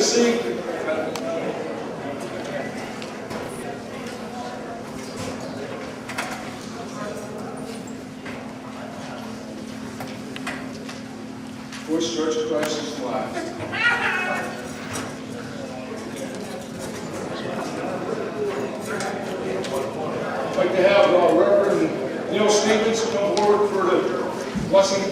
seat. Voice Church of Christ is flag. I'd like to have Reverend Neil Stevens come forward for the blessing.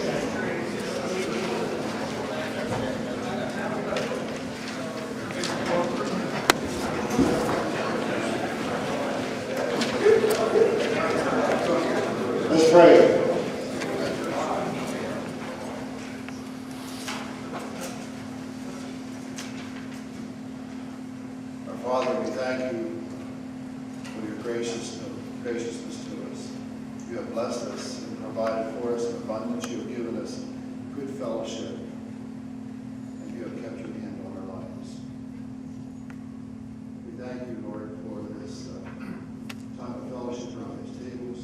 Let's pray. Our Father, we thank you for your graciousness to us. You have blessed us and provided for us in abundance. You have given us good fellowship, and you have kept your hand on our lives. We thank you, Lord, for this time of fellowship around these tables.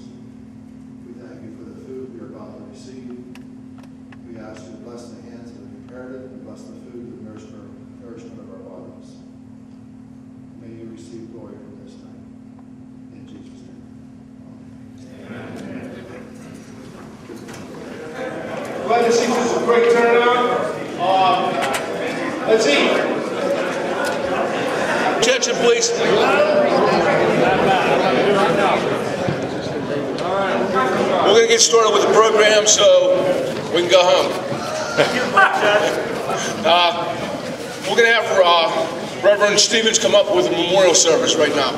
We thank you for the food we are about to receive. We ask you to bless the hands that have prepared it and bless the food and nourishment of our bodies. May you receive glory from this time. In Jesus' name. Amen. Glad to see this is a great turnout. Let's eat. Attention, please. We're going to get started with the program so we can go home. We're going to have Reverend Stevens come up with a memorial service right now.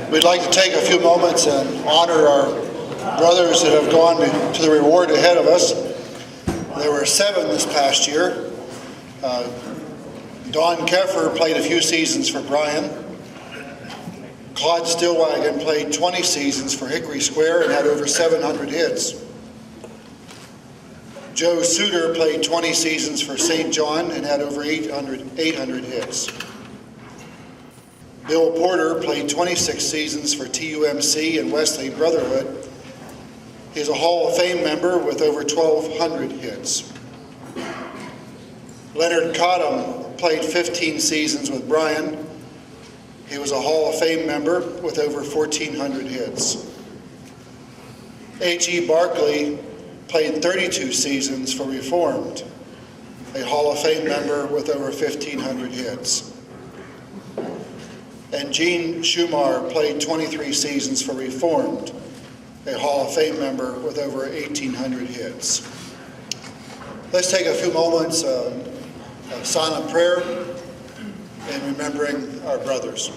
We'd like to take a few moments and honor our brothers that have gone to the reward ahead of us. There were 7 this past year. Don Keffer played a few seasons for Brian. Claude Stillwagon played 20 seasons for Hickory Square and had over 700 hits. Joe Suter played 20 seasons for St. John and had over 800 hits. Bill Porter played 26 seasons for TUMC and Wesley Brotherhood. He's a Hall of Fame member with over 1,200 hits. Leonard Cottam played 15 seasons with Brian. He was a Hall of Fame member with over 1,400 hits. H.E. Barkley played 32 seasons for Reformed, a Hall of Fame member with over 1,500 hits. And Gene Schumar played 23 seasons for Reformed, a Hall of Fame member with over 1,800 hits. Let's take a few moments of silent prayer and remembering our brothers.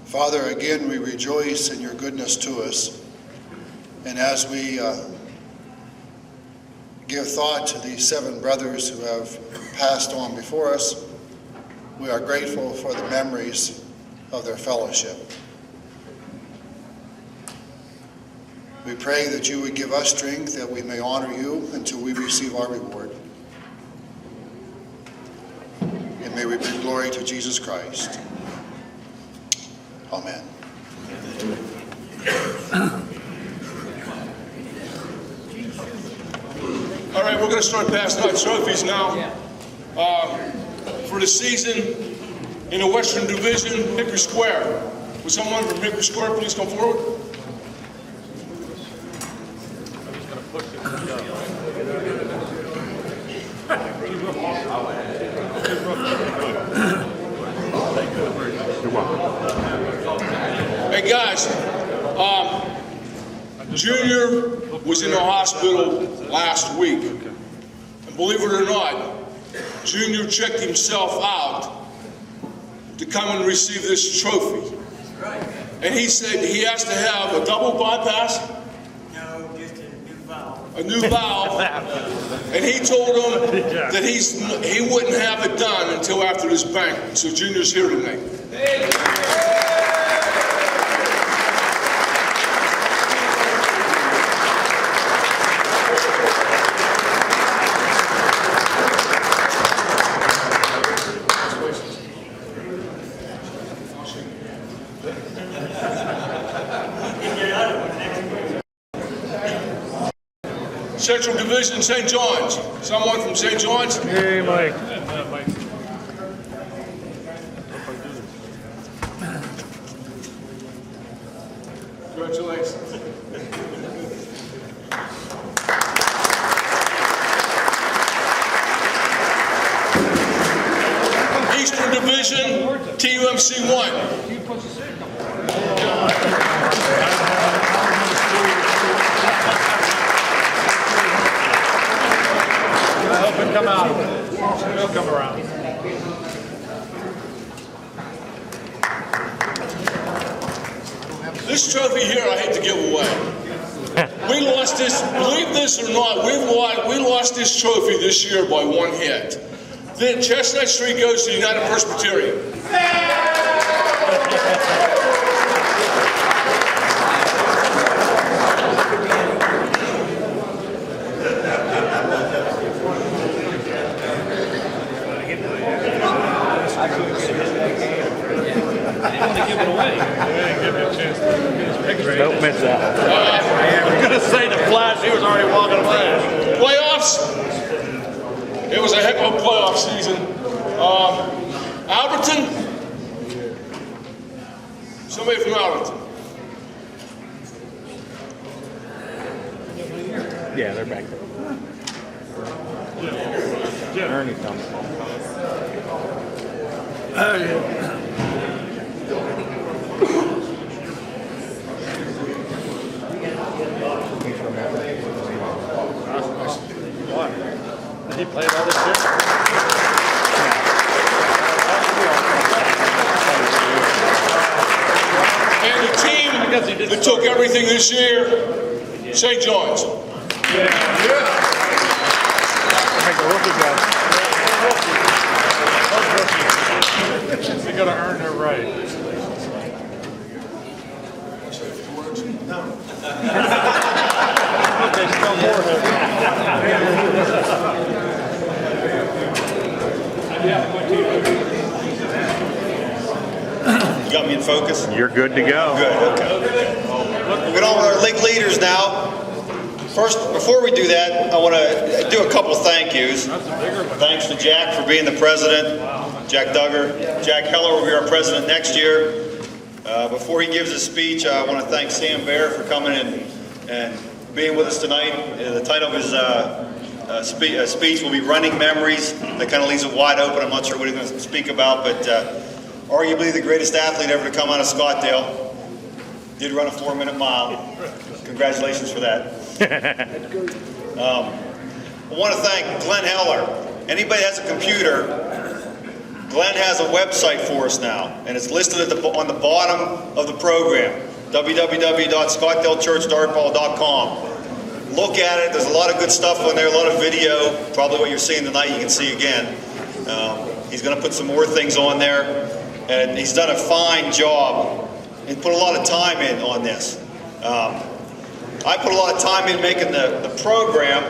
Father, again, we rejoice in your goodness to us. And as we give thought to these 7 brothers who have passed on before us, we are grateful for the memories of their fellowship. We pray that you would give us strength that we may honor you until we receive our reward. And may we bring glory to Jesus Christ. Amen. All right, we're going to start passing out trophies now. For the season in the Western Division, Hickory Square. Would someone from Hickory Square please come forward? Hey guys, Junior was in the hospital last week. And believe it or not, Junior checked himself out to come and receive this trophy. And he said he has to have a double bypass. No, just a new valve. a new valve, and he told him that he wouldn't have it done until after this banquet. So Junior's here tonight. Central Division, St. John's. Someone from St. John's? Hey, Mike. Congratulations. Eastern Division, TUMC 1. Help him come out of it. He'll come around. This trophy here, I hate to give away. We lost this, believe this or not, we lost this trophy this year by one hit. Then Chestnut Street goes to United Presbyterian. Don't miss that. I was going to say the Flash, he was already walking away. Playoffs. It was a heck of a playoff season. Alberton. Somebody from Alberton. Yeah, they're back there. Ernie comes. Oh, yeah. Did he play all this year? And the team that took everything this year, St. John's. They got to earn their right. They still more You got me in focus? You're good to go. Good, okay. We'll get on with our league leaders now. First, before we do that, I want to do a couple thank yous. Thanks to Jack for being the president, Jack Duggar. Jack Heller will be our president next year. Before he gives his speech, I want to thank Sam Bair for coming and being with us tonight. The title of his speech will be Running Memories. That kind of leaves it wide open. I'm not sure what he's going to speak about, but arguably the greatest athlete ever to come out of Scottdale. Did run a 4-minute mile. Congratulations for that. I want to thank Glenn Heller. Anybody that has a computer, Glenn has a website for us now, and it's listed on the bottom of the program, www.scottdalechurchdartball.com. Look at it. There's a lot of good stuff on there, a lot of video. Probably what you're seeing tonight you can see again. He's going to put some more things on there, and he's done a fine job. He put a lot of time in on this. I put a lot of time in making the program,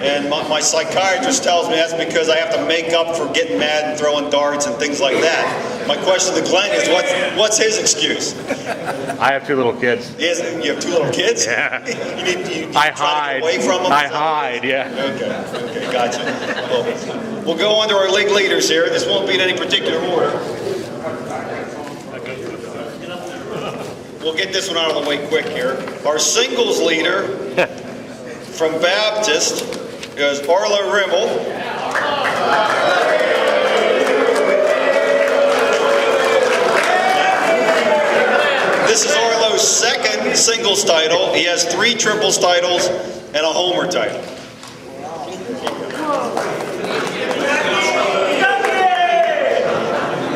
and my psychiatrist tells me that's because I have to make up for getting mad and throwing darts and things like that. My question to Glenn is, what's his excuse? I have 2 little kids. You have 2 little kids? Yeah. you I try hide. to get away from them? I hide, yeah. Okay, gotcha. Well, we'll go on to our league leaders here. This won't be in any particular order. We'll get this one out of the way quick here. Our singles leader from Baptist is Arla Rimmel. This is Arlo's second singles title. He has 3 triples titles and a homer title.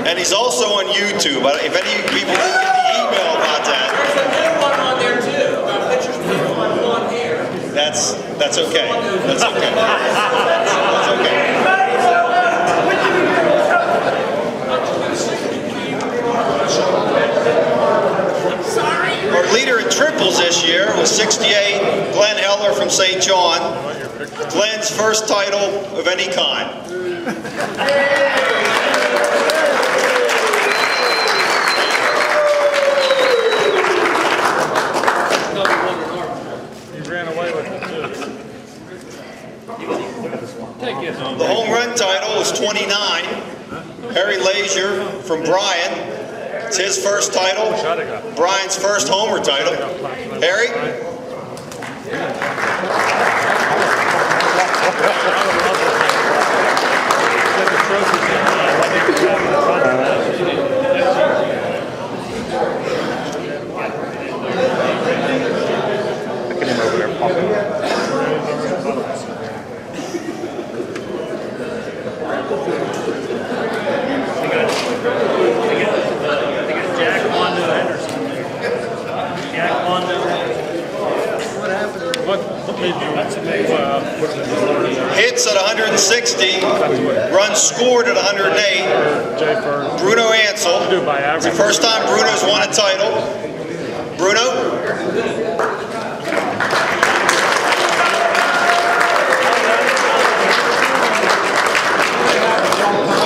And he's also on YouTube. If any people didn't get the email about that. There's a new one on there too. Pictures of people on blonde hair. That's That's okay. That's okay. That's okay. Our leader in triples this year was 68, Glenn Heller from St. John. Glenn's first title of any kind. He ran away with it too. The home run title was 29. Harry Lazier from Bryan. It's his first title. Brian's first homer title. Harry? Look at him over there popping. Hits at 160, runs scored at 108. Bruno Ansel. It's the first time Bruno's won a title. Bruno?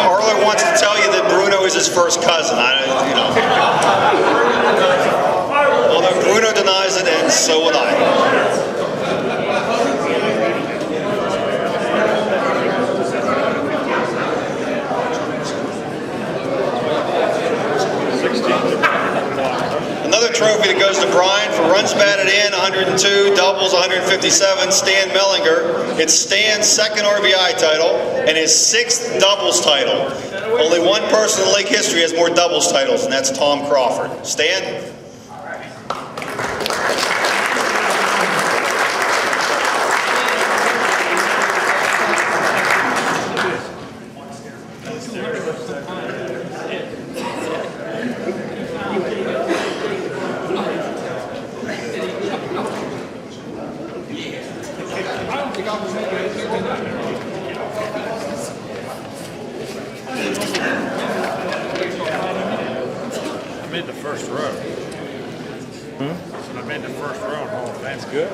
Arlo wants to tell you that Bruno is his first cousin. Although Bruno denies it, and so would I. Another trophy that goes to Brian for runs batted in, 102, doubles, 157, Stan Mellinger. It's Stan's second RBI title and his sixth doubles title. Only one person in league history has more doubles titles, and that's Tom Crawford. Stan? I made the first row. I made the first row. Oh, that's good.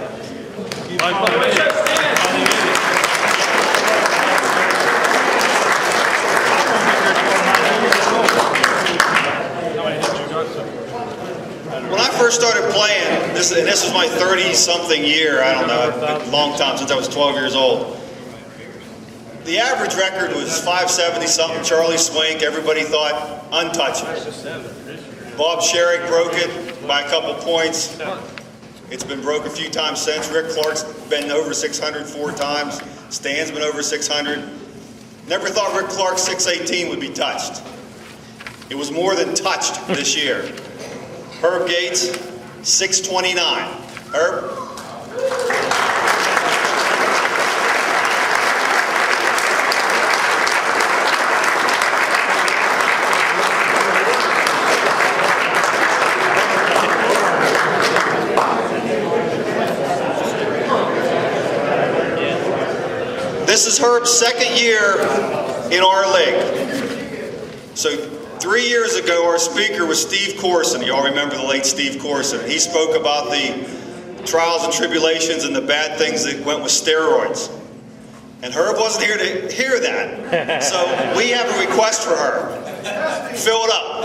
When I first started playing, this was my 30-something year, I don't know, a long time, since I was 12 years old. The average record was 570-something, Charlie Swink, everybody thought untouchable. Bob Sherrick broke it by a couple points. It's been broke a few times since. Rick Clark's been over 600 4 times. Stan's been over 600. Never thought Rick Clark's 618 would be touched. It was more than touched this year. Herb Gates, 629. Herb? This is Herb's second year in our league. So 3 years ago, our speaker was Steve Corson. You all remember the late Steve Corson. He spoke about the trials and tribulations and the bad things that went with steroids. And Herb wasn't here to hear that. So we have a request for Herb. Fill it up.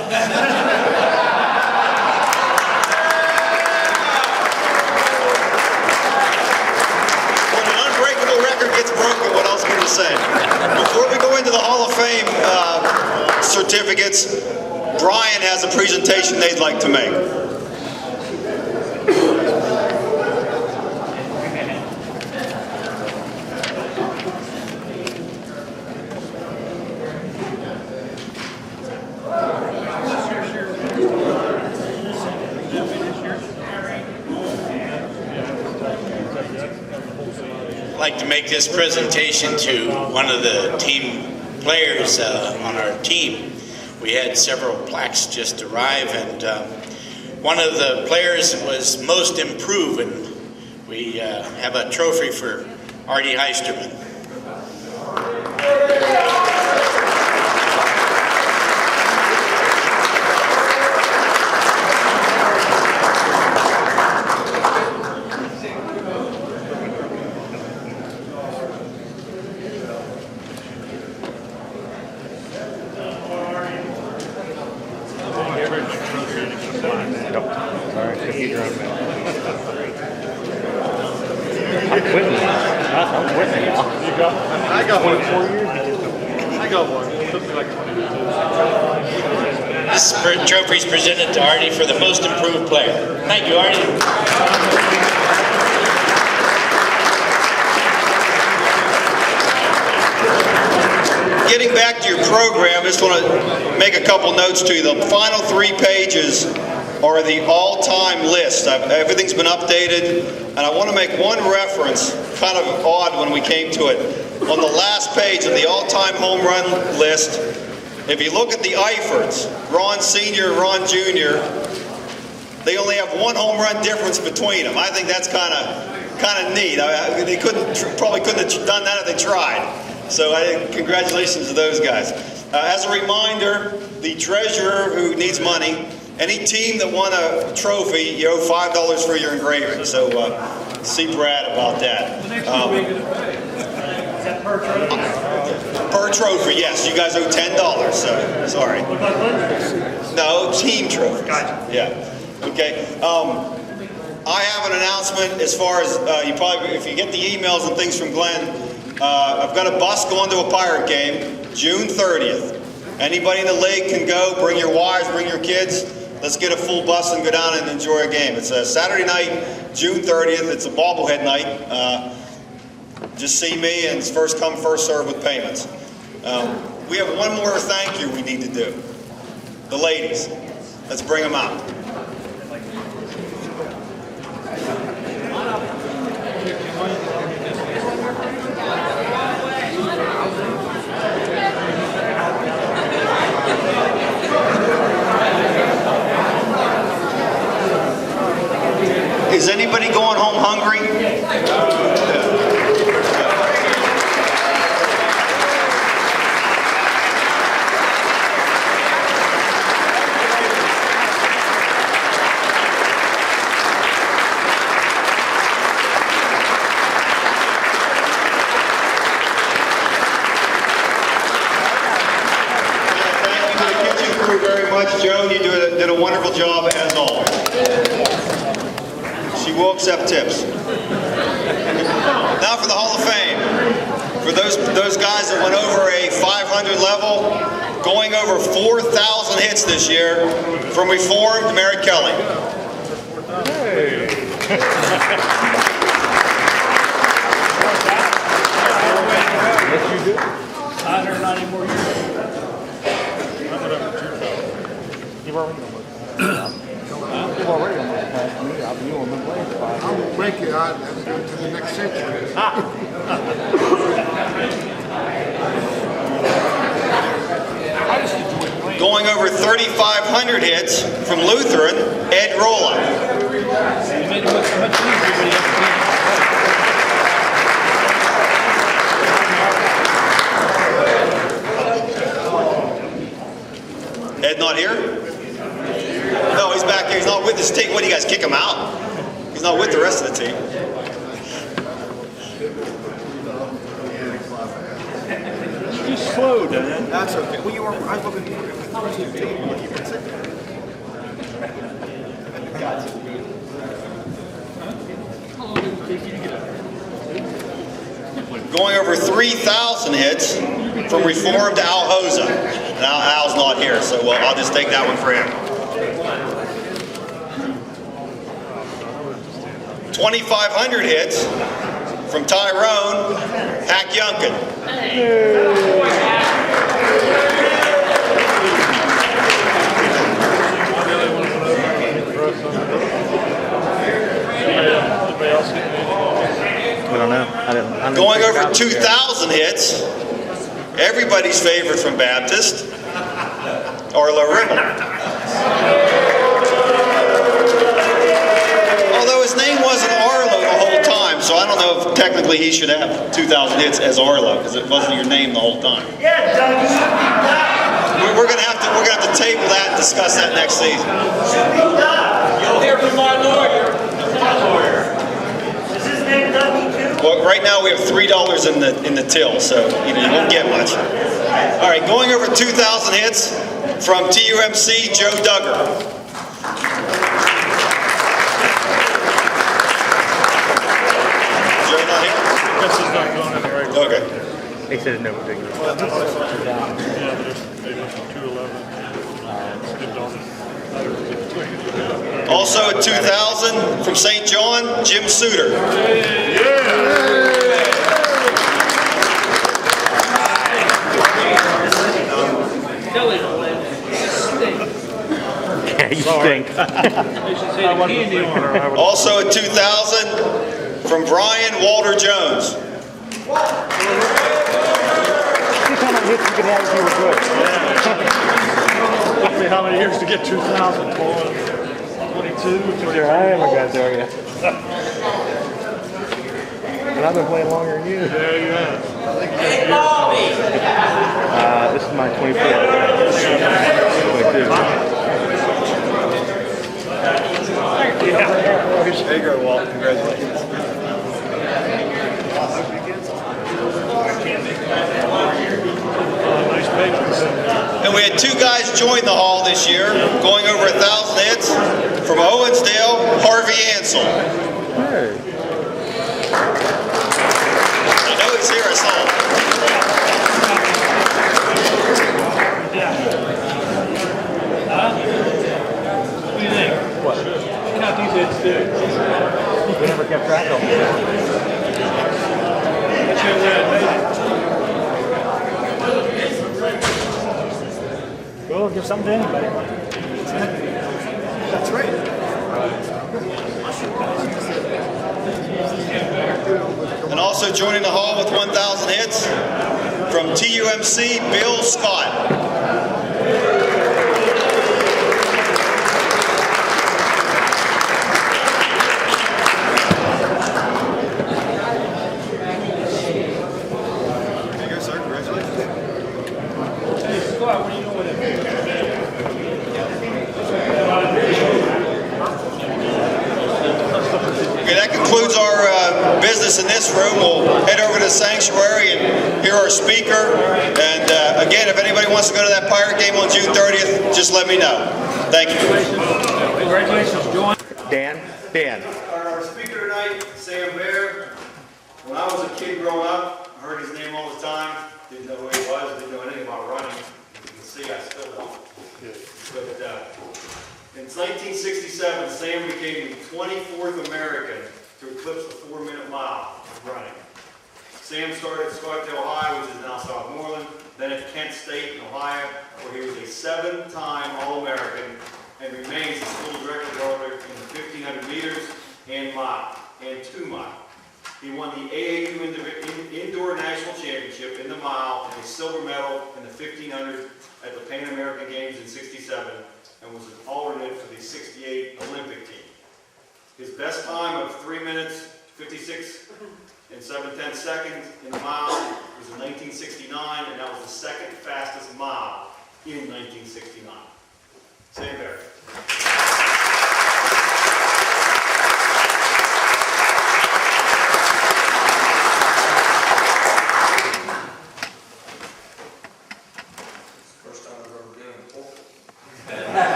When an unbreakable record gets broken, what else can you say? Before we go into the Hall of Fame certificates, Brian has a presentation they'd like to make. I'd like to make this presentation to one of the team players on our team. We had several plaques just arrive, and one of the players was most improved, and we have a trophy for Artie Heisterman. I got one in 4 years. I got one. This trophy is presented to Artie for the most improved player. Thank you, Artie. Getting back to your program, I just want to make a couple notes to you. The final 3 pages are the all-time list. Everything's been updated, and I want to make one reference, kind of odd when we came to it. On the last page of the all-time home run list, if you look at the Eiferts, Ron Sr., Ron Jr., they only have 1 home run difference between them. I think that's kind of neat. They probably couldn't have done that if they tried. So congratulations to those guys. As a reminder, the treasurer who needs money, any team that won a trophy, you owe $5 for your engraving. So see Brad about that. Is that per trophy? Per trophy, yes. You guys owe $10. So sorry. No, team trophies. Gotcha. Yeah. Okay. I have an announcement as far as you probably, if you get the emails and things from Glenn. I've got a bus going to a Pirate game, June 30th. Anybody in the league can go. Bring your wives, bring your kids. Let's get a full bus and go down and enjoy a game. It's a Saturday night, June 30th. It's a bobblehead night. Just see me, and it's first come, first serve with payments. We have one more thank you we need to do. The ladies. Let's bring them out. Is anybody going home hungry? Joan, you did a wonderful job as always. She will accept tips. Now for the Hall of Fame. For those guys that went over a 500 level, going over 4,000 hits this year, from Reformed, Mary Kelly. Hey. Yes, you did. 190 more years. You've already almost passed me. I'll be on the way. I will break it out and go to the next century. Going over 3,500 hits from Lutheran, Ed Rolla. You made it look so much easier, but you have to Ed not here? No, he's back here. He's not with his team. What, do you guys kick him out? He's not with the rest of the team. Too slow, Dan. That's okay. Well, you were, I was looking for the team. What do you consider? Going over 3,000 hits from Reformed to Al Hosa. Now Al's not here, so I'll just take that one for him. 2,500 hits from Tyrone, Hack Yunkin. I don't know. I didn't Going over 2,000 hits, everybody's favorite from Baptist, Arlo Rimmel. Although his name wasn't Arlo the whole technically he should have 2,000 hits as Arlo, because it wasn't your name the whole time. Yeah, Doug, you should be done. We're gonna have to table that and discuss that next season. Should be done. You'll hear from my lawyer. Is his name Dougie too? Well, right now we have $3 in the till, so you won't get much. All right, going over 2,000 hits from TUMC, Joe Duggar. Joe not here? This is not going in the right way. Okay. He said no particular. Yeah, but there's maybe 211. Also at 2,000 from St. John, Jim Suter. Yeah, you stink. Also at 2,000 from Brian Walter Jones. Let's see how many years to get 2,000. 22. Sure, I am a guy there, yeah. And I've been playing longer than you. There you have. This is my 24th. 22. There you go, Walt. Congratulations. And we had two guys join the hall this year, going over 1,000 hits. From Owensdale, Harvey Ansel. Hey. I know he's here, I saw him. What do you think? What? Count these hits too. We never kept track of them. That's your way I made it. Well, give something to anybody. That's right. And also joining the hall with 1,000 hits from TUMC, Bill Scott. Scott, what do you know what it is? Okay, that concludes our business in this room. We'll head over to the sanctuary and hear our speaker. And again, if anybody wants to go to that Pirate game on June 30th, just let me know. Thank you. Congratulations, John. Dan? Our speaker tonight, Sam Bair. When I was a kid growing up, I heard his name all the time. Didn't know who he was, didn't know anything about running. As you can see, I still don't. But in 1967, Sam became the 24th American to eclipse the 4-minute mile of running. Sam started at Scottdale High, which is now Southmoreland, then at Kent State in Ohio, where he was a 7-time All-American and remains the school record holder in the 1,500 meters and mile, and 2 mile. He won the AAU Indoor National Championship in the mile and a silver medal in the 1,500 at the Pan American Games in '67 and was an alternate for the '68 Olympic team. His best time of 3 minutes, 56 and 7/10 seconds in the mile was in 1969, and that was the second fastest mile in 1969. Sam Bair.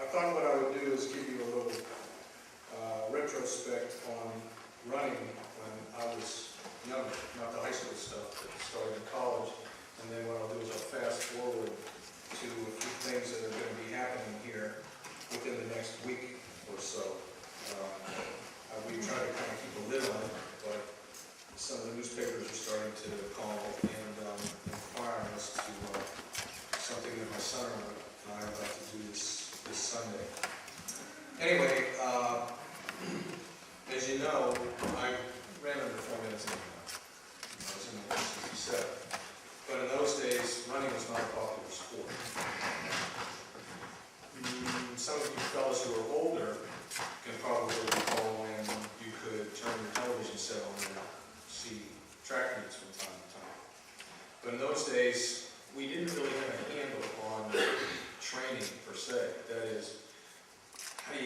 I thought what I would do is give you a little retrospect on running when I was younger, not the high school stuff, but started in college. And then what I'll do is I'll fast forward to a few things that are going to be happening here within the next week or so. We try to kind of keep a lid on it, but some of the newspapers are starting to call and inquire us to something that my son and I are about to do this Sunday. Anyway, as you know, I ran under 4 minutes in the mile. I was in the 167. But in those days, running was not a popular sport.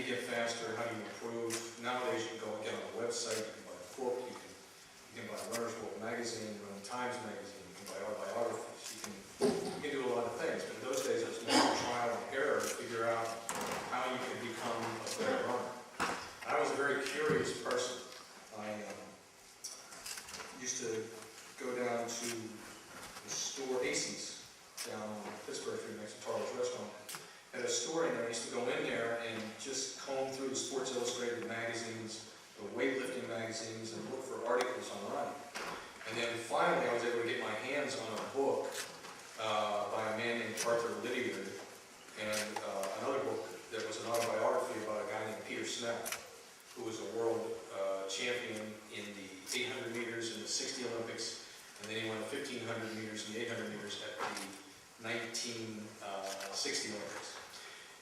get faster? How do you improve? Nowadays, you can go and get on the website, you can buy a book, you can buy Runner's World magazine, Running Times magazine, you can buy autobiographies, you can do a lot of things. But in those days, it was more trial and error to figure out how you could become a better runner. I was a very curious person. I used to go down to the store, Acey's, down on Pittsburgh Street next to Tarlo's Restaurant. Had a store in there. I used to go in there and just comb through the Sports Illustrated magazines, the weightlifting magazines, and look for articles on running. And then finally, I was able to get my hands on a book by a man named Arthur Lydiard, and another book that was an autobiography about a guy named Peter Snell, who was a world champion in the 800 meters in the 60 Olympics, and then he won 1,500 meters and the 800 meters at the 1960 Olympics.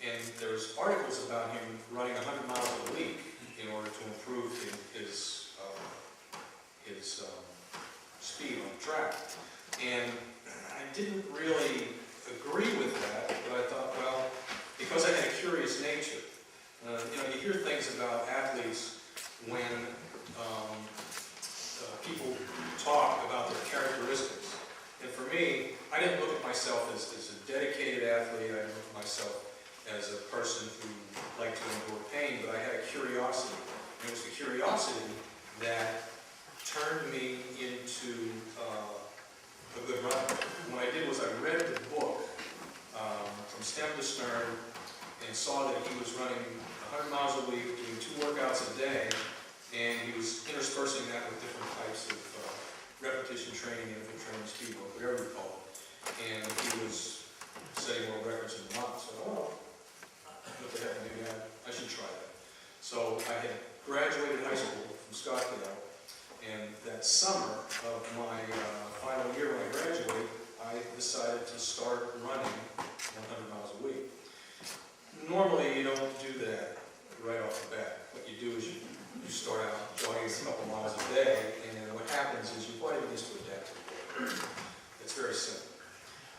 And there's articles about him running 100 miles a week in order to improve his speed on the track. And I didn't really agree with that, but I thought, well, because I had a curious nature, you hear things about athletes when people talk about their characteristics. And for me, I didn't look at myself as a dedicated athlete. I didn't look at myself as a person who liked to endure pain, but I had a curiosity. And it was the curiosity that turned me into a good runner. And what I did was I read the book from stem to stern and saw that he was running 100 miles a week, doing 2 workouts a day, and he was interspersing that with different types of repetition training, interval training, speed work, whatever you call it. And he was setting world records in a month. So, what the heck, maybe I should try that. So I had graduated high school from Scottdale, and that summer of my final year when I graduated, I decided to start running 100 miles a week. Normally, you don't do that right off the bat. What you do is you start out jogging a couple miles a day, and what happens is your body begins to adapt to it. It's very simple.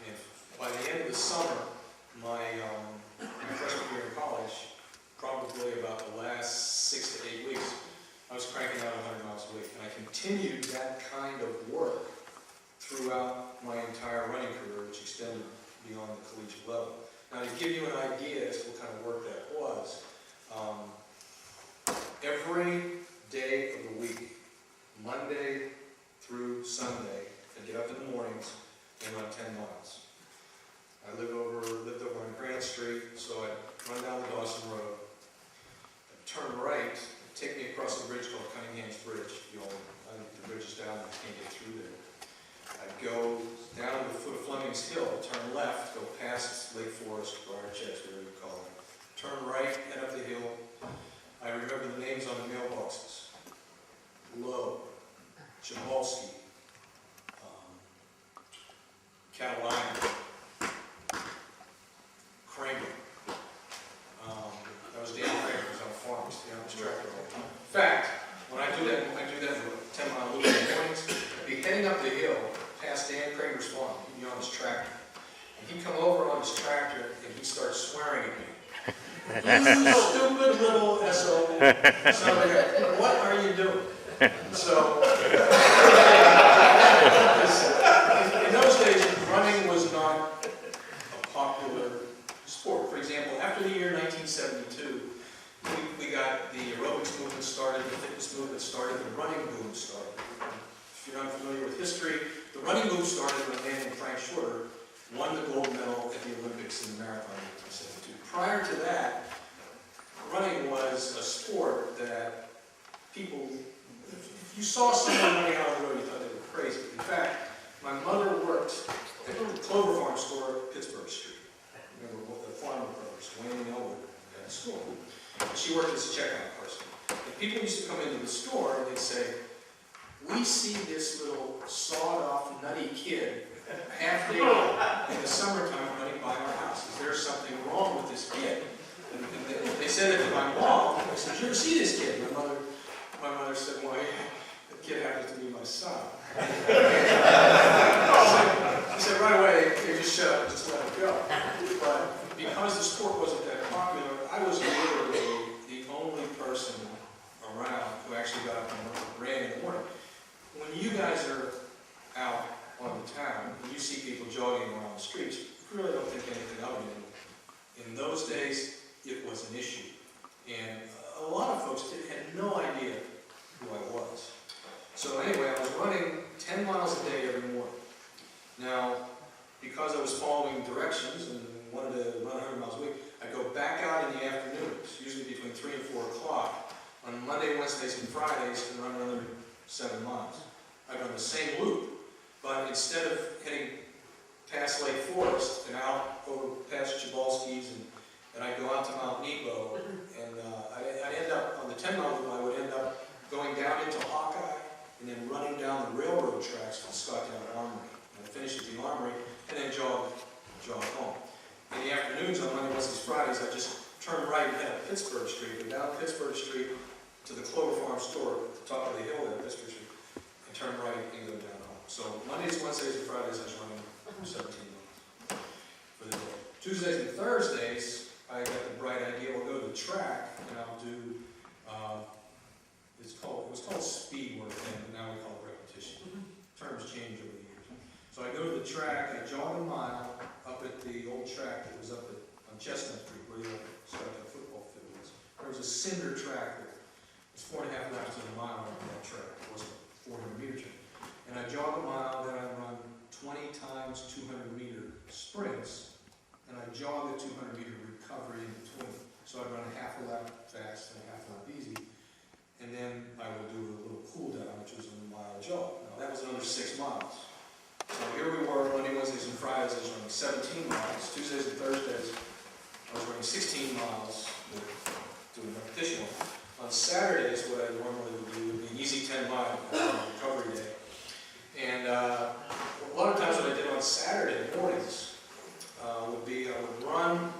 And by the end of the summer, my freshman year in college, probably about the last 6 to 8 weeks, I was cranking out 100 miles a week. And I continued that kind of work throughout my entire running career, which extended beyond the collegiate level. Now, to give you an idea as to what kind of work that was, every day of the week, Monday through Sunday, I'd get up in the mornings and run 10 miles. I lived over on Grant Street, so I'd run down the Dawson Road, I'd turn right, it'd take me across a bridge called Cunningham's Bridge. I think the bridge is down, you can't get through there. I'd go down to the foot of Fleming's Hill, turn left, go past Lake Forest, Briarchest, whatever you call it. Turn right, head up the hill. I remember the names on the mailboxes. Lowe, Jamalski, Catalina, Kramer. That was Dan Kramer, he was on the farm, he used to be on his tractor all the time. In fact, when I do that 10-mile loop in the mornings, I'd be heading up the hill past Dan Kramer's farm, he'd be on his tractor. And he'd come over on his tractor and he'd start swearing at me. You stupid little SOB. So, what are you doing? So, in those days, running was not a popular sport. For example, after the year 1972, we got the aerobics movement started, the fitness movement started, the running boom started. If you're not familiar with history, the running boom started when a man named Frank Shorter won the gold medal at the Olympics in the marathon in 1972. Prior to that, running was a sport that people, if you saw someone running out on the road, you thought they were crazy. In fact, my mother worked at the Clover Farm store at Pittsburgh Street. Remember the farmer brothers, Wayne and Elwood, at school. And she worked as a checkout person. And people used to come into the store and they'd say, we see this little sawed-off, nutty kid half day in the summertime running by our house. Is there something wrong with this kid? And they said it to my mom. I said, did you ever see this kid? My mother said, well, the kid happens to be my son. She said, right away, they just shut up and just let it go. But because the sport wasn't that popular, I was literally person around who actually got up and ran in the morning. When you guys are out on the town, and you see people jogging around the streets, you really don't think anything of it anymore. In those days, it was an issue. And a lot of folks had no idea who I was. So anyway, I was running 10 miles a day every morning. Now, because I was following directions and wanted to run 100 miles a week, I'd go back out in the afternoons, usually between 3 and 4 o'clock, on Monday, Wednesdays, and Fridays, and run another 7 miles. I'd run the same loop, but instead of heading past Lake Forest and out over past Chabalski's, and I'd go out to Mount Nebo, and I'd end up, on the 10-mile loop, I would end up going down into Hawkeye, and then running down the railroad tracks to Scottdale Armory. And I'd finish at the Armory, and then jog home. In the afternoons, on Monday, Wednesdays, Fridays, I'd just turn right and head up Pittsburgh Street, go down Pittsburgh Street to the Clover Farm store at the top of the hill there, Pittsburgh Street, and turn right and go down home. So Mondays, Wednesdays, and Fridays, I was running 17 miles for the day. Tuesdays and Thursdays, I got the bright idea, we'll go to the track, and I'll do, it was called speed work then, but now we call it repetition. Terms change over the years. So I go to the track, I jog a mile up at the old track that was up on Chestnut Street, where the old Scottdale football field was. There was a cinder track there. It's 4.5 laps to the mile on that track. It wasn't a 400-meter track. And I jog a mile, then I run 20 times 200-meter sprints, and I jog a 200-meter recovery in between. So I run a half a lap fast and a half a lap easy, and then I will do a little cool down, which was a mile jog. Now that was another 6 miles. So here we were, Monday, Wednesdays, and Fridays, I was running 17 miles. Tuesdays and Thursdays, I was running 16 miles, doing repetition. On Saturdays, what I normally would do would be an easy 10-mile recovery day. And a lot of times what I did on Saturday mornings would be I would run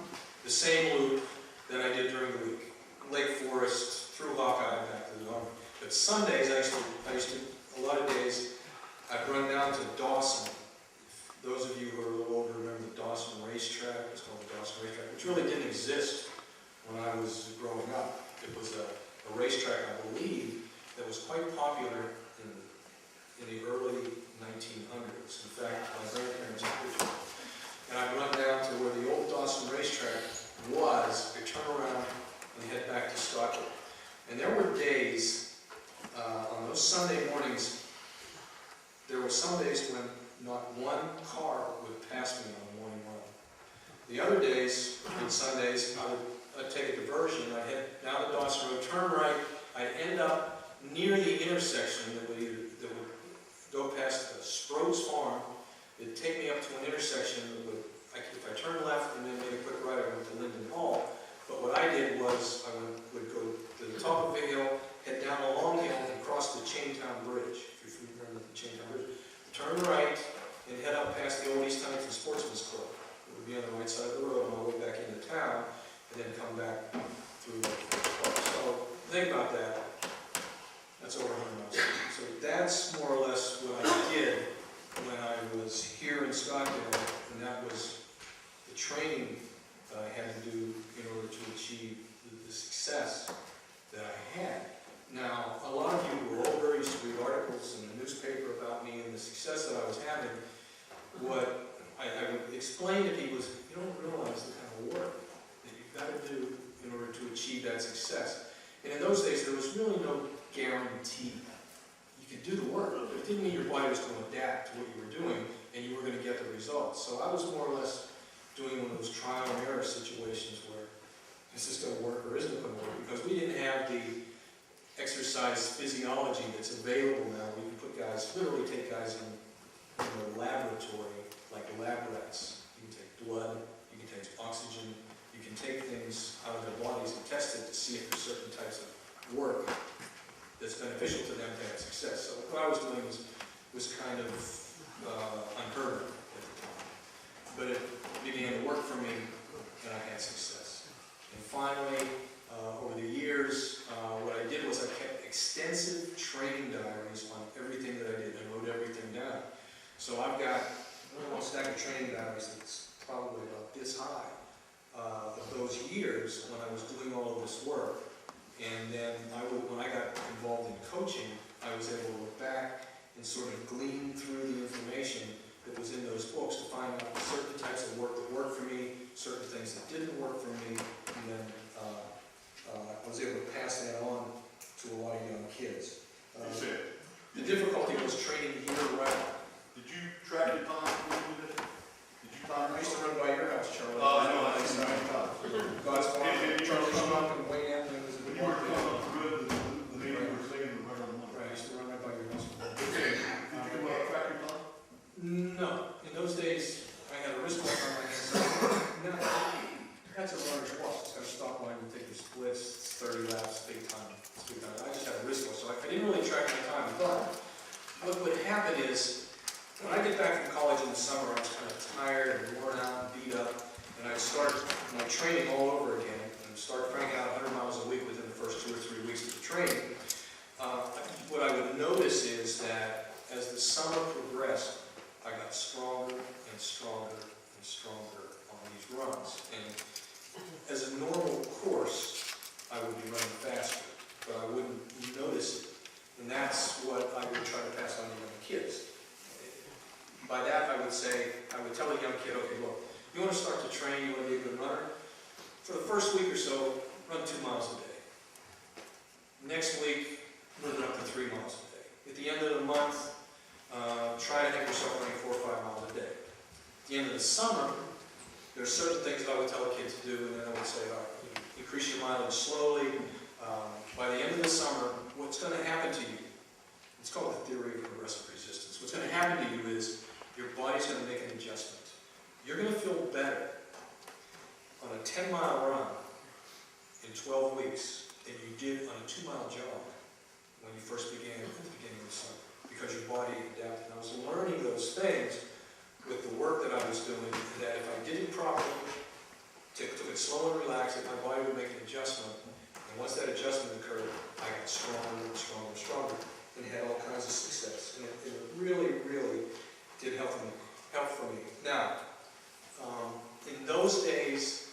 the same loop that I did during the week. Lake Forest, through Hawkeye, back to the Army. But Sundays, I used to, a lot of days, I'd run down to Dawson. Those of you who are a little older remember the Dawson racetrack. It was called the Dawson racetrack, which really didn't exist when I was growing up. It was a racetrack, I believe, that was quite popular in the early 1900s. In fact, my grandparents had pictures. And I'd run down to where the old Dawson racetrack was, I'd turn around and head back to Scottdale. And there were days, on those Sunday mornings, there were some days when not one car would pass me on the morning run. The other days, on Sundays, I'd take a diversion, I'd head down the Dawson Road, turn right, I'd end up near the intersection that would go past Sproat's Farm. It'd take me up to an intersection that would, if I turned left and then made a quick right, I went to Linden Hall. But what I did was I would go to the top of the hill, head down a long hill, and cross the Chaintown Bridge. If you remember the Chaintown Bridge. Turn right and head up past the old East Huntington Sportsman's Club. It would be on the right side of the road on my way back into town, and then come back through the park. So think about that. That's over 100 miles. So that's more or less what I did when I was here in Scottdale, and that was the training that I had to do in order to achieve the success that I had. Now, a lot of you who are older used to read articles in the newspaper about me and the success that I was having. What I would explain to people is, you don't realize the kind of work that you've got to do in order to achieve that success. And in those days, there was really no guarantee. You could do the work, but it didn't mean your body was going to adapt to what you were doing and you were going to get the results. So I was more or less doing one of those trial and error situations where is this going to work or isn't it going to work? Because we didn't have the exercise physiology that's available now. We can put guys, literally take guys in the laboratory like lab rats. You can take blood, you can take oxygen, you can take things out of their bodies and test it to see if there's certain types of work that's beneficial to them to have success. So what I was doing was kind of unheard of at the time. But it began to work for me, and I had success. And finally, over the years, what I did was I kept extensive training diaries on everything that I did. I wrote everything down. So I've got a stack of training diaries that's probably about this high of those years when I was doing all of this work. And then when I got involved in coaching, I was able to look back and sort of glean through the information that was in those books to find out certain types of work that worked for me, certain things that didn't work for me, and then I was able to pass that on to a lot of young kids. The difficulty was training year-round. Did you track your time before you did it? Did you time? I used to run by your house, Charlie. I know, I see. God's Farm, Charlie Schmuck, and Wayne Anthony was When you were coming up through the meeting, you were singing the right on the Right, I used to run right by your house. Okay, did you track your time? No, in those days, I had a wristwatch on my hand. No, that's a runner's watch. It's got a stop line, you take your splits, it's 30 laps, big time. It's big time. I just had a wristwatch, so I didn't really track my time. But what would happen is, when I get back from college in the summer, I was kind of tired and worn out and beat up, and I'd start my training all over again and start cranking out 100 miles a week within the first 2 or 3 weeks of the training. What I would notice is that as the summer progressed, I got stronger and stronger and stronger on these runs. And as a normal course, I would be running faster, but I wouldn't notice it. And that's what I would try to pass on to young kids. By that, I would tell a young kid, okay, look, you want to start to train, you want to be a good runner? For the first week or so, run 2 miles a day. Next week, move it up to 3 miles a day. At the end of the month, try to have yourself running 4 or 5 miles a day. At the end of the summer, there are certain things that I would tell a kid to do, and then I would say, all right, increase your mileage slowly. By the end of the summer, what's going to happen to you? It's called the theory of progressive resistance. What's going to happen to you is your body's going to make an adjustment. You're going to feel better on a 10-mile run in 12 weeks than you did on a 2-mile jog when you first began at the beginning of the summer, because your body adapted. And I was learning those things with the work that I was doing, that if I did it properly, took it slow and relaxed, that my body would make an adjustment. And once that adjustment occurred, I got stronger and stronger and stronger, and had all kinds of success. And it really, really did help for me. Now, in those days,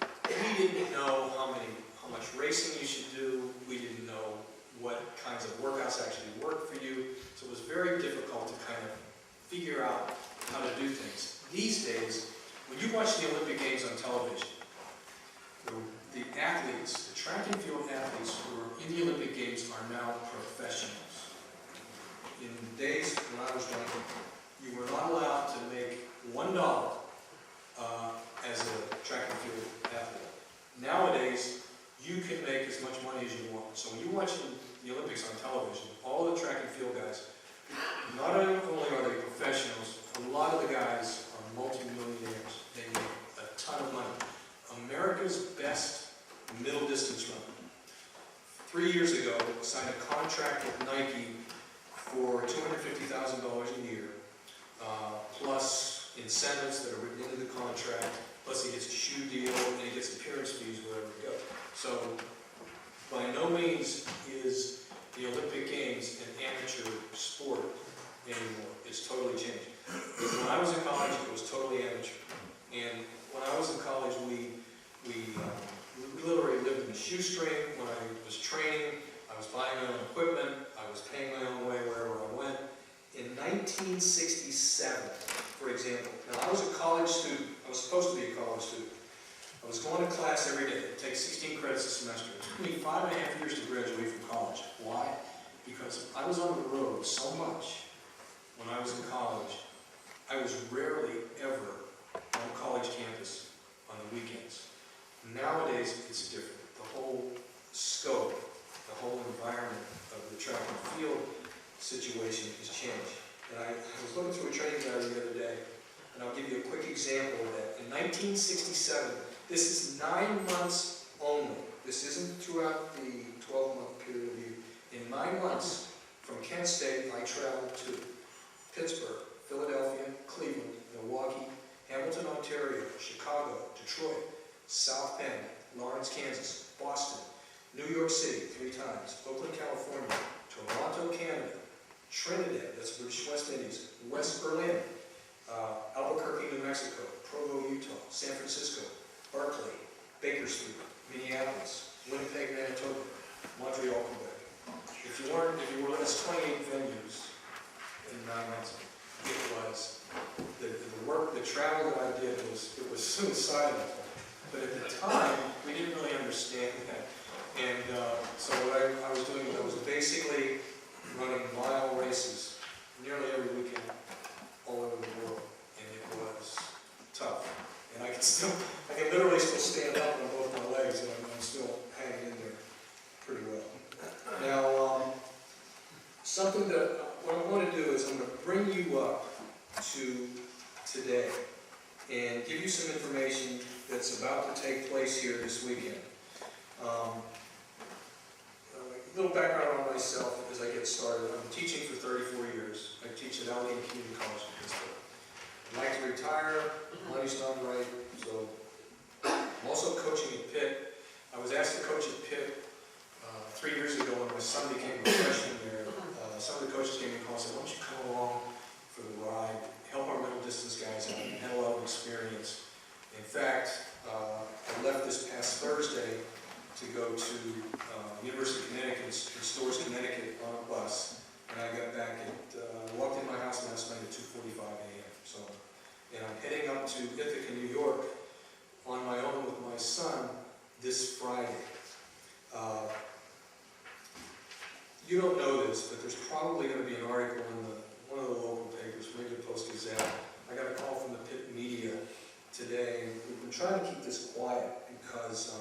we didn't know how much racing you should do. We didn't know what kinds of workouts actually worked for you. So it was very difficult to kind of figure out how to do things. These days, when you watch the Olympic Games on television, the athletes, the track and field athletes who are in the Olympic Games are now professionals. In the days when I was running, you were not allowed to make $1 as a track and field athlete. Nowadays, you can make as much money as you want. So when you watch the Olympics on television, all the track and field guys, not only are they professionals, a lot of the guys are multi-millionaires. They make a ton of money. America's best middle distance runner, 3 years ago, signed a contract with Nike for $250,000 a year, plus incentives that are written into the contract, plus he gets a shoe deal, and he gets appearance fees wherever he goes. So, by no means is the Olympic Games an amateur sport anymore. It's totally changed. When I was in college, it was totally amateur. And when I was in college, we literally lived in a shoestring. When I was training, I was buying my own equipment. I was paying my own way wherever I went. In 1967, for example, now I was a college student. I was supposed to be a college student. I was going to class every day. It takes 16 credits a semester. It took me 5.5 years to graduate from college. Why? Because I was on the road so much when I was in college. I was rarely ever on college campus on the weekends. Nowadays, it's different. The whole scope, the whole environment of the track and field situation has changed. And I was looking through a training diary the other day, and I'll give you a quick example of that. In 1967, this is 9 months only. This isn't throughout the 12-month period of year. In 9 months, from Kent State, I traveled to Pittsburgh, Philadelphia, Cleveland, Milwaukee, Hamilton, Ontario, Chicago, Detroit, South Bend, Lawrence, Kansas, Boston, New York City 3 times, Oakland, California, Toronto, Canada, Trinidad, that's British West Indies, West Berlin, Albuquerque, New Mexico, Provo, Utah, San Francisco, Berkeley, Bakersfield, Minneapolis, Winnipeg, Manitoba, Montreal, Quebec. If you were, that's 28 venues in 9 months. It was, the work, the travel that I did it was suicidal. But at the time, we didn't really understand that. And so what I was doing, I was basically running mile races nearly every weekend all over the world. And it was tough. And I can literally still stand up on both my legs, and I'm still hanging in there pretty well. Now, something that what I want to do is I'm going to bring you up to today and give you some information that's about to take place here this weekend. A little background on myself as I get started. I've been teaching for 34 years. I teach at Allegheny Community College in Pittsburgh. I'd like to retire. Money's not right, so I'm also coaching at Pitt. I was asked to coach at Pitt 3 years ago when my son became a freshman there. Some of the coaches came and called and said, "Why don't you come along for the ride, help our middle distance guys out?" And had a lot of experience. In fact, I left this past Thursday to go to University of Connecticut, in Storrs, Connecticut, on a bus. And I got back at, walked in my house last night at 2:45 a.m. So, and I'm heading up to Ithaca, New York, on my own with my son this Friday. You don't know this, but there's probably going to be an article in one of the local papers, maybe the Post-Gazette. I got a call from the Pitt media today, and we've been trying to keep this quiet because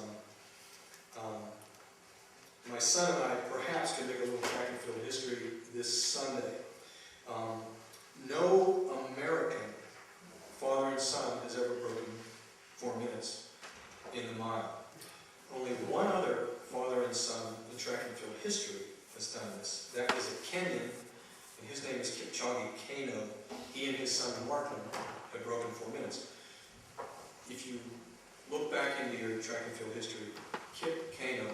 my son and I perhaps can make a little track and field history this Sunday. No American father and son has ever broken 4 minutes in the mile. Only one other father and son in track and field history has done this. That is a Kenyan, and his name is Kipchoge Keino. He and his son Martin have broken 4 minutes. If you look back into your track and field history, Kip Keino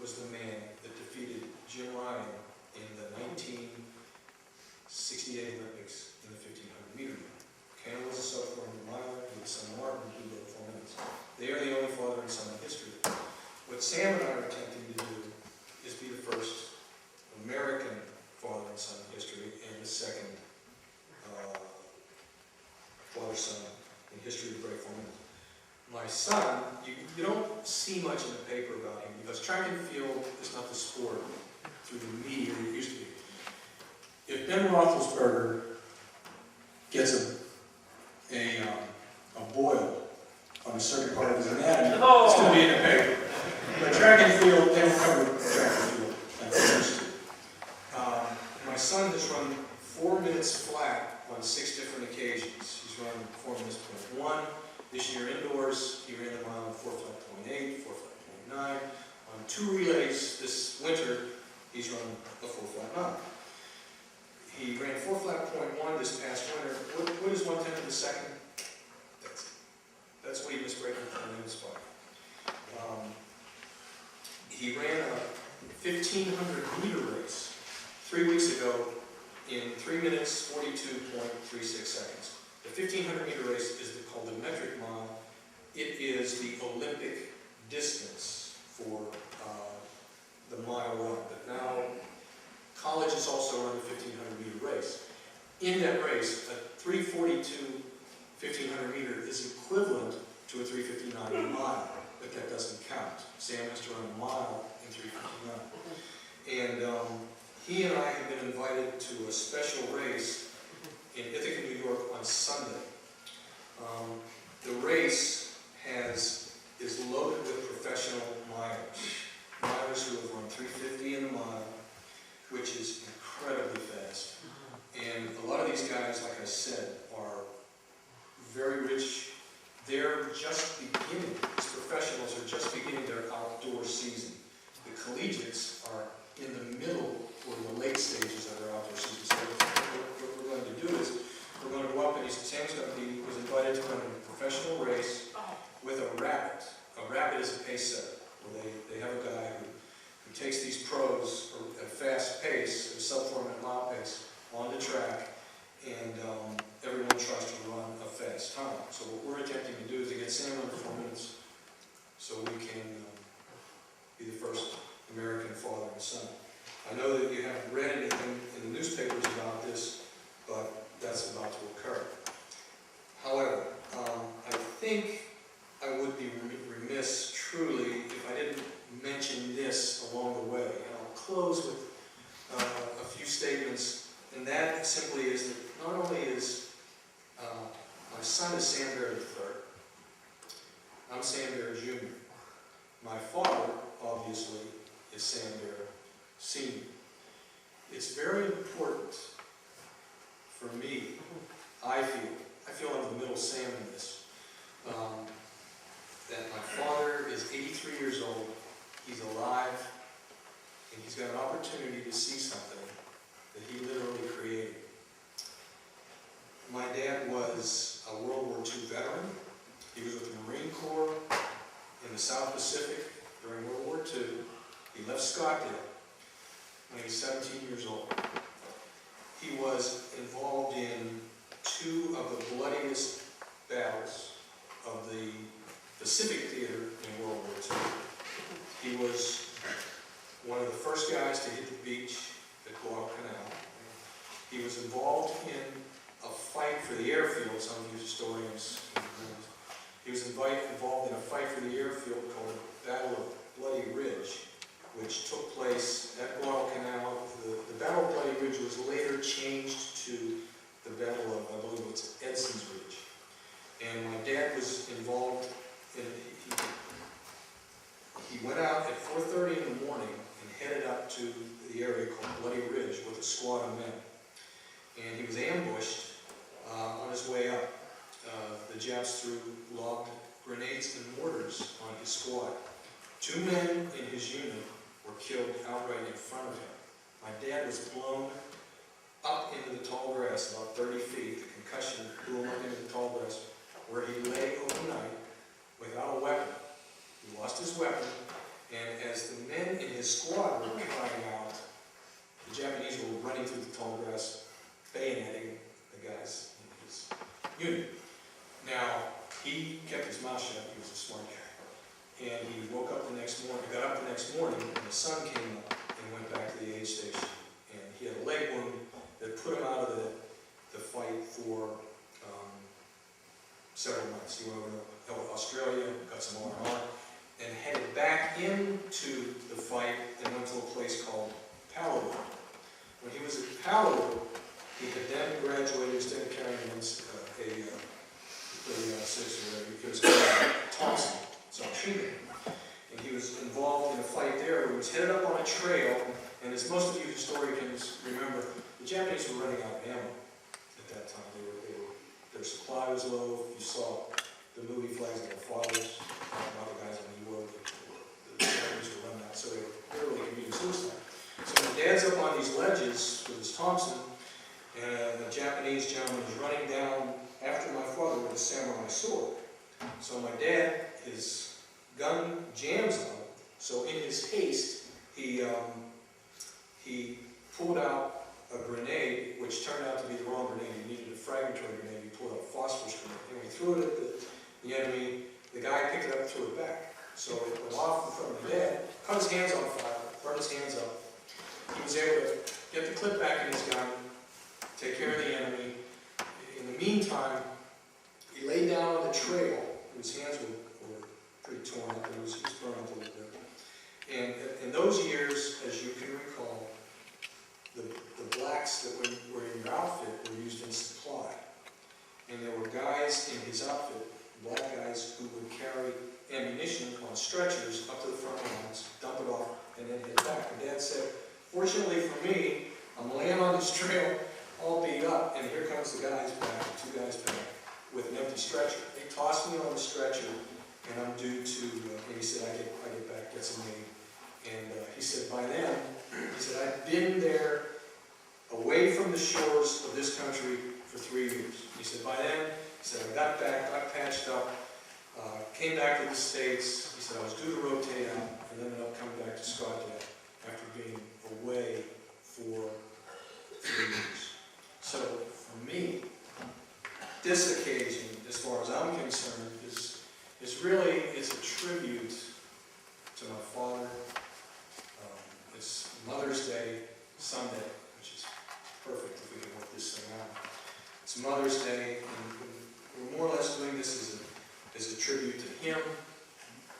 was the man that defeated Jim Ryan in the 1968 Olympics in the 1500 meter mile. Keino was a Southmoreland miler, and his son Martin, who broke 4 minutes. They are the only father and son in history. What Sam and I are attempting to do is be the first American father and son in history, and the second father-son in history to break 4 minutes. My son, you don't see much in the paper about him because track and field is not the sport through the media it used to be. If Ben Roethlisberger gets a boil on a certain part of his anatomy, it's going to be in the paper. But track and field, they don't cover track and field like they used to. My son has run 4 minutes flat on 6 different occasions. He's run 4 minutes .1. This year indoors, he ran the mile in 4 flat .8, 4 flat .9. On 2 relays this winter, he's run a 4 flat 9. He ran 4 flat .1 this past winter. What is 1/10 of a second? That's what he missed breaking 4 minutes by. He ran a 1,500 meter race 3 weeks ago in 3 minutes, 42.36 seconds. The 1,500 meter race is called the metric mile. It is the Olympic distance for the mile run. But now colleges also run the 1,500 meter race. In that race, a 3:42 1,500 meter is equivalent to a 3:59 mile, but that doesn't count. Sam has to run a mile in 3:59. And he and I have been invited to a special race in Ithaca, New York on Sunday. The race is loaded with professional milers who have run 3:50 in the mile, which is incredibly fast. And a lot of these guys, like I said, are very rich. They're just beginning, these professionals are just beginning their outdoor season. The collegiates are in the middle or the late stages of their outdoor season. So what we're going to do is we're going to go up and Sam's was invited to run a professional race with a rabbit. A rabbit is a pace setter. They have a guy who takes these pros at a fast pace, a sub-4 minute mile pace, on the track, and everyone tries to run a fast time. So what we're attempting to do is to get Sam under 4 minutes so we can be the first American father I'm Sam Bair Jr. My father, obviously, is Sam Bair Sr. It's very important for me, I feel I'm the middle Sam in this, that my father is 83 years old, he's alive, and he's got an opportunity to see something that he literally created. My dad was a World War II veteran. He was with the Marine Corps in the South Pacific during World War II. He left Scottdale when he was 17 years old. He was involved in two of the bloodiest battles of the Pacific Theater in World War II. He was one of the first guys to hit the beach at Guadalcanal. He was involved in a fight for the airfield, some of you historians. He was involved in a fight for the airfield called the Battle of Bloody Ridge, which took place at Guadalcanal. The Battle of Bloody Ridge was later changed to the Battle of, I believe it's Edson's Ridge. And my dad was involved in, he went out at 4:30 in the morning and headed up to the area called Bloody Ridge with a squad of men. And he was ambushed on his way up. The Japs threw lobbed grenades and mortars on his squad. 2 men in his unit were killed outright in front of him. My dad was blown up into the tall grass, about 30 feet. The concussion blew him up into the tall grass, where he lay overnight without a weapon. He lost his weapon, and as the men in his squad were crying out, the Japanese were running through the tall grass, bayoneting the guys in his unit. Now, he kept his mouth shut. He was a smart guy. And he woke up the next morning, got up the next morning, and the sun came up and went back to the aid station. And he had a leg wound that put him out of the fight for several months. He went over to Australia, got some R&R, and headed back into the fight and went to a place called Paladin. When he was at Paladin, he had then graduated, instead of carrying a 6 or whatever, he was called Thompson, so treatment. And he was involved in a fight there. He was headed up on a trail, and as most of you historians remember, the Japanese were running out of ammo at that time. Their supply was low. You saw the movie Flags of the Fathers, about the guys on the U-boat, the Japanese were running out, so they were literally committing suicide. So my dad's up on these ledges with his Thompson, and the Japanese gentleman is running down after my father with a samurai sword. So my dad, his gun jams on him, so in his haste, he pulled out a grenade, which turned out to be the wrong grenade. He needed a fragmentary grenade. He pulled out a phosphorus grenade. And when he threw it at the enemy, the guy picked it up and threw it back. So it went off in front of the dad, cut his hands on fire, burned his hands up. He was able to get the clip back in his gun, take care of the enemy. In the meantime, he lay down on the trail. His hands were pretty torn up, and he was burned up a little bit. And in those years, as you can recall, the blacks that were in your outfit were used in supply. And there were guys in his outfit, black guys, who would carry ammunition on stretchers up to the front lines, dump it off, and then head back. And Dad said, fortunately for me, I'm laying on this trail, all beat up, and here comes the guys back, 2 guys back, with an empty stretcher. They tossed me on the stretcher, and I'm due to, and he said, I get back, get some aid. And he said, by then, he said, I've been there away from the shores of this country for 3 years. He said, by then, he said, I got back, got patched up, came back to the States. He said, I was due to rotate out, and ended up coming back to Scottdale after being away for 3 years. So for me, this occasion, as far as I'm concerned, is really, it's a tribute to my father. It's Mother's Day Sunday, which is perfect if we can work this thing out. It's Mother's Day, and we're more or less doing this as a tribute to him.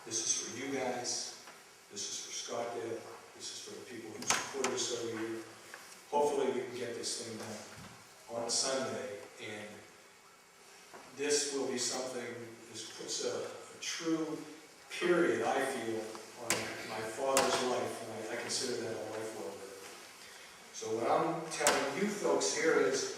This is for you guys. This is for Scottdale. This is for the people who support us over here. Hopefully we can get this thing done on Sunday, and this will be something, this puts a true period, I feel, on my father's life, and I consider that a life well lived. So what I'm telling you folks here is,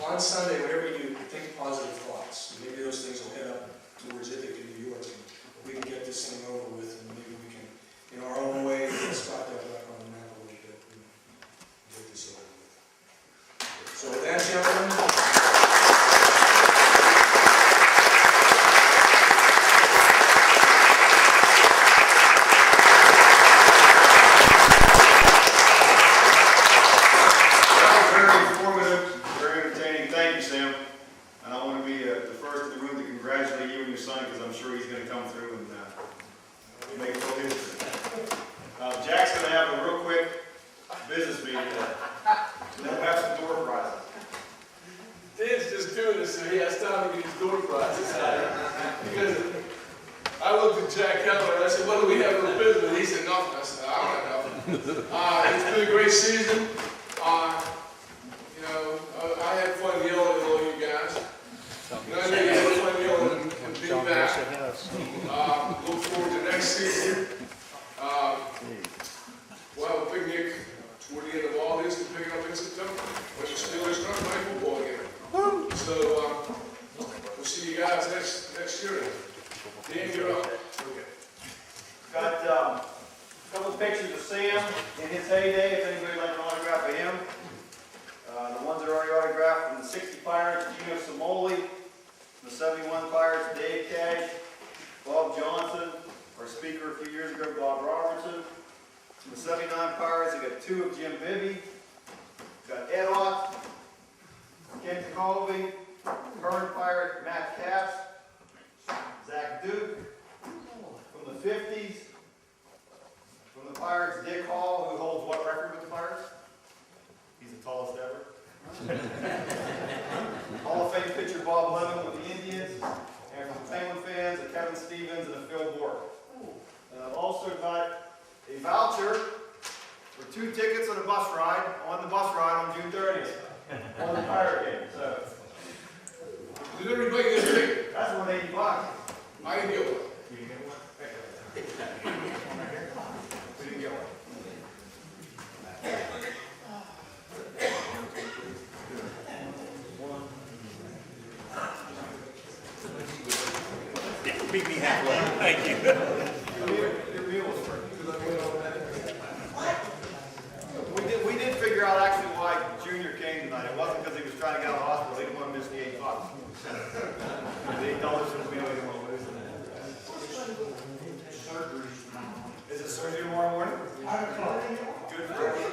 on Sunday, whenever you think positive thoughts, maybe those things will head up towards Ithaca, New York, and we can get this thing over with, and maybe we can, in our own way, get Scottdale back on the map a little bit and get this over with. So with that, gentlemen, Jack's going to have a real quick business meeting. Then we'll have some door prizes. Dan's just doing this so he has time to get his door prizes out. Because I looked at Jack Keller and I said, what do we have for business? He said, nothing. I said, I don't have nothing. It's been a great season. You know, I had fun yelling at all you guys. You know, I think you had fun yelling and being back. Look forward to next season. We'll have a picnic toward the end of August and pick it up in September when the Steelers start playing football again. So we'll see you guys next year. Dan, you're up. Okay. Got a couple pictures of Sam in his heyday, if anybody would like an autograph of him. The ones that are already autographed from the 60 Pirates, Gino Samoli. From the 71 Pirates, Dave Cash, Bob Johnson. Our speaker a few years ago, Bob Robertson. From the 79 Pirates, I got two of Jim Bibby. Got Ed Ott, Ken Colby, current Pirate Matt Capps, Zach Duke. From the 50s, from the Pirates, Dick Hall, who holds what record with the Pirates? He's the tallest ever. Hall of Fame pitcher Bob Levin with the Indians. And from the Penguin fans, a Kevin Stevens and a Phil Bork. I've also got a voucher for 2 tickets on the bus ride on June 30th on the Pirate game. So, Did everybody get a ticket? that's $180. I didn't get one. We didn't get one. Beat me halfway. Thank you. We did figure out actually why Junior came tonight. It wasn't because he was trying to get out of the hospital. He didn't want to miss the $8. The $8 was we know he didn't want to lose. Is it surgery tomorrow morning? Good for you.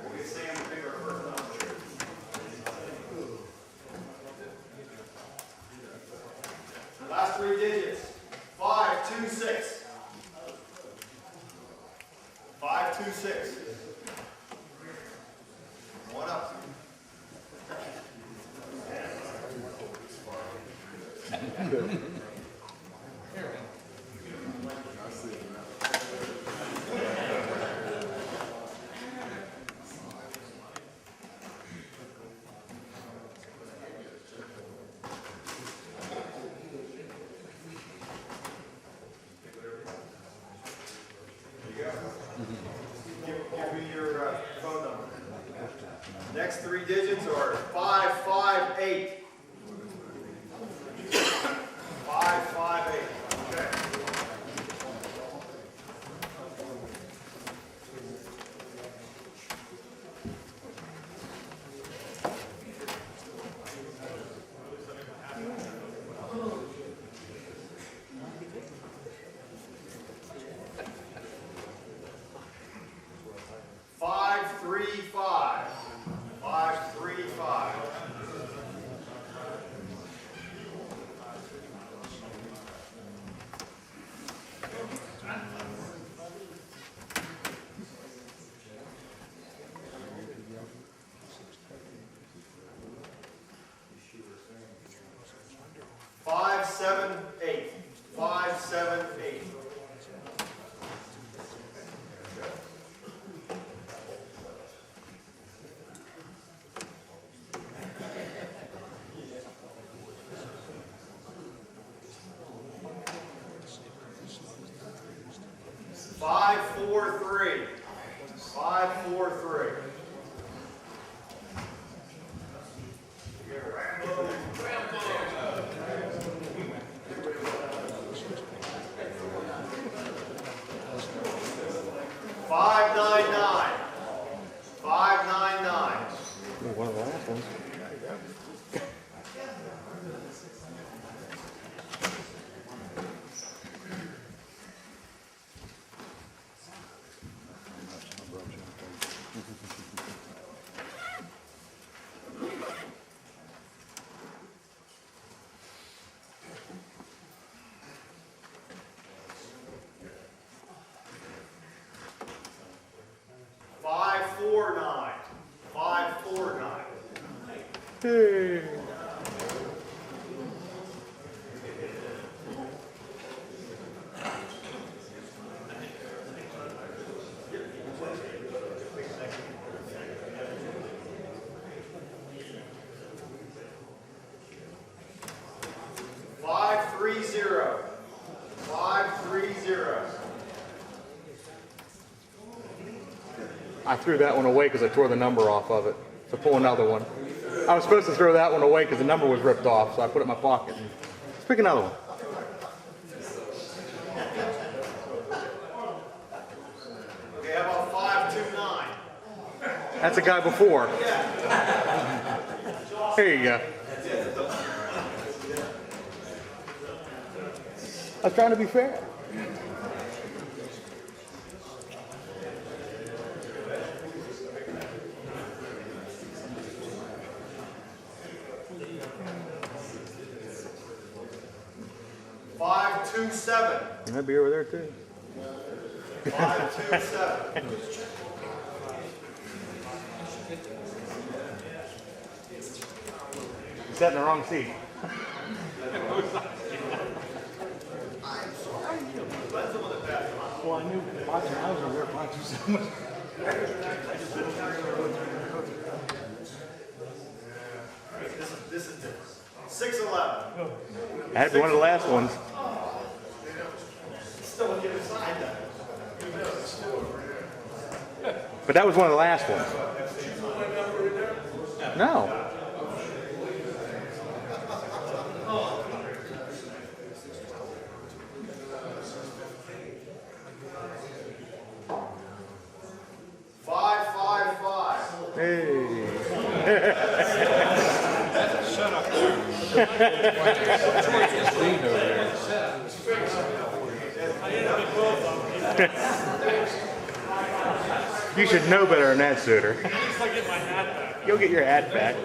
We'll get Sam to pick our first number. Last 3 digits. 526. 526. One up. Give me your phone number. Next 3 digits are 558. 558. Okay. Hey. I threw that one away because I tore the number off of it. So pull another one. I was supposed to throw that one away because the number was ripped off, so I put it in my pocket. Let's pick another one. Okay, how about 529? That's a guy before. There you go. I was trying to be fair. $527. You might be over there too. 527. You sat in the wrong seat. Well, I knew watching. I was over there watching so much. This is 611. That had to be one of the last ones. But that was one of the last ones. No. Hey. Shut up. You should know better than that, Suitor. At least I get my hat back. You'll get your hat back.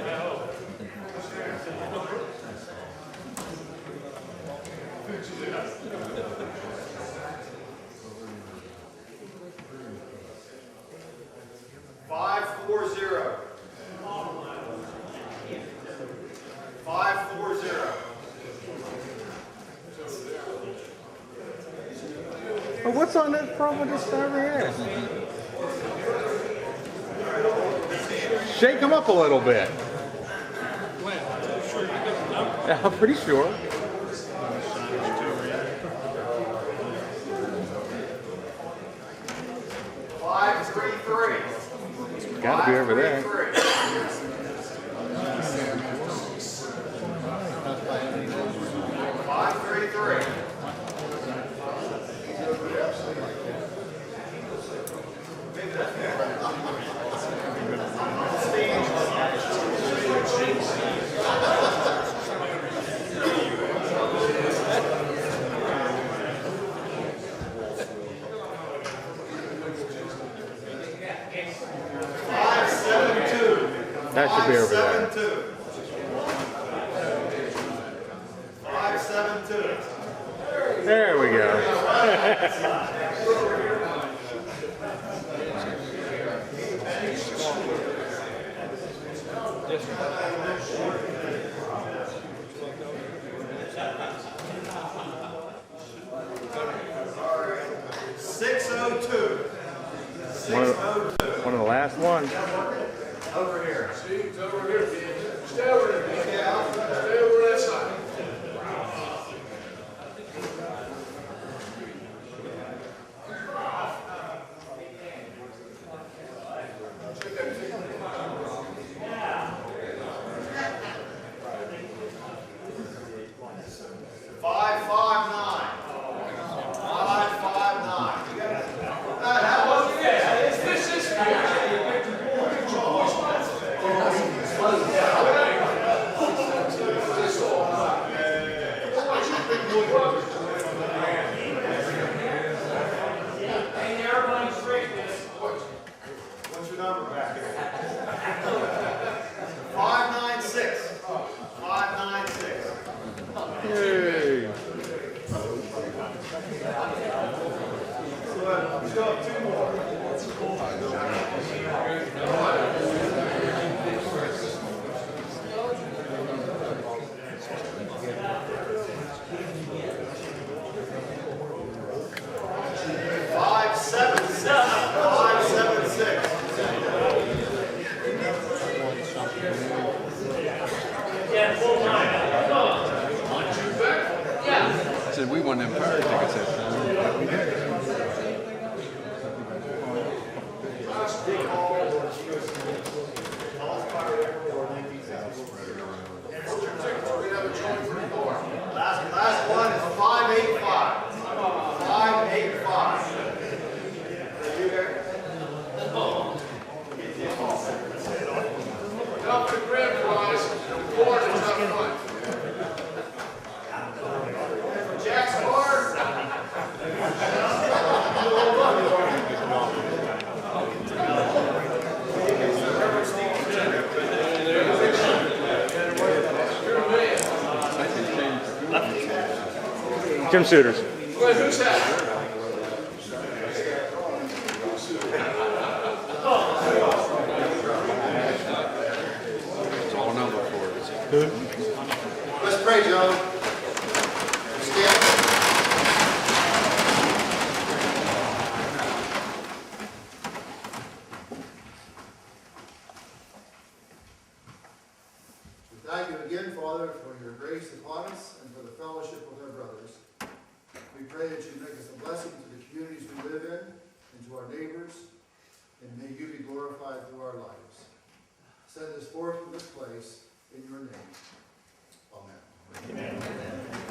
Well, what's on that front with this over here? Shake them up a little bit. Yeah, I'm pretty sure. Gotta be over there. That should be over there. 572. There we go. 602. One of the last ones. Over here. Steve's over here, kid. Stay over there, man. Stay over that side. Said we won them fire tickets that time. Last one is 585. 585. Now for the grand prize, award is up front. And for Jack's bar. Jim Suiters. Who's that? It's all number for us. Let's pray, John. Stand. We thank you again, Father, for your grace upon us and for the fellowship with our brothers. We pray that you make us a blessing to the communities we live in and to our neighbors, and may you be glorified through our lives. Send us forth from this place in your name. Amen. Amen.